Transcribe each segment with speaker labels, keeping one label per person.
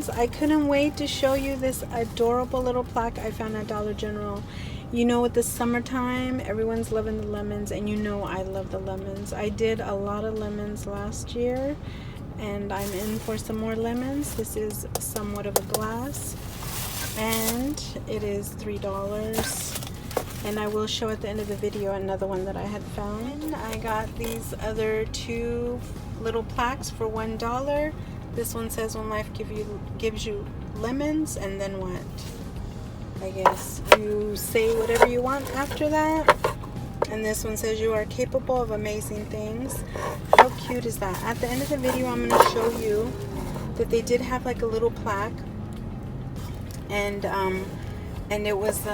Speaker 1: lemons. I couldn't wait to show you this adorable little plaque I found at Dollar General. You know, with the summertime, everyone's loving the lemons, and you know I love the lemons. I did a lot of lemons last year, and I'm in for some more lemons. This is somewhat of a glass, and it is $3. And I will show at the end of the video another one that I had found. I got these other two little plaques for $1. This one says, when life gives you lemons, and then what? I guess you say whatever you want after that. And this one says, you are capable of amazing things. How cute is that? At the end of the video, I'm going to show you that they did have like a little plaque, and it was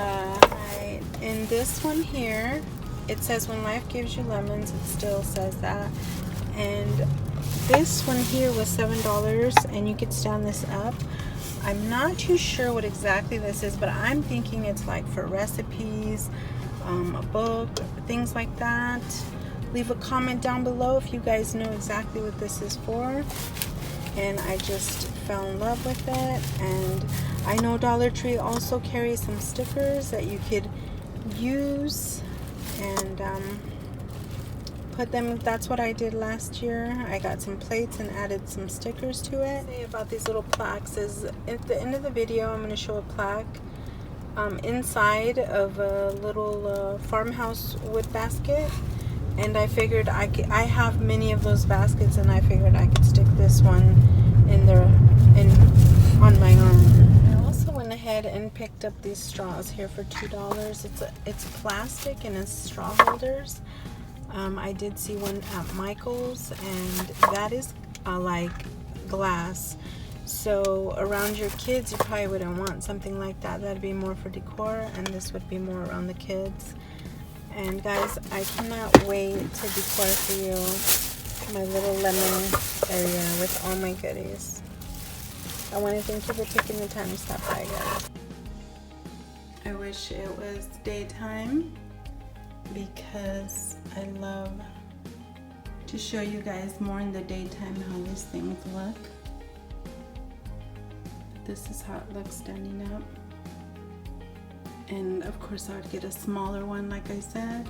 Speaker 1: in this one here, it says, when life gives you lemons. It still says that. And this one here was $7, and you could stand this up. I'm not too sure what exactly this is, but I'm thinking it's like for recipes, a book, things like that. Leave a comment down below if you guys know exactly what this is for. And I just fell in love with it. And I know Dollar Tree also carries some stickers that you could use and put them. That's what I did last year. I got some plates and added some stickers to it. Say about these little plaques is, at the end of the video, I'm going to show a plaque inside of a little farmhouse wood basket, and I figured I have many of those baskets, and I figured I could stick this one on my arm. I also went ahead and picked up these straws here for $2. It's plastic and it's straw holders. I did see one at Michael's, and that is like glass. So around your kids, you probably wouldn't want something like that. That'd be more for decor, and this would be more around the kids. And guys, I cannot wait to decor for you my little lemon area with all my goodies. I want to thank you for taking the time to stop by, guys. I wish it was daytime, because I love to show you guys more in the daytime how these things look. This is how it looks standing up. And of course I would get a smaller one, like I said.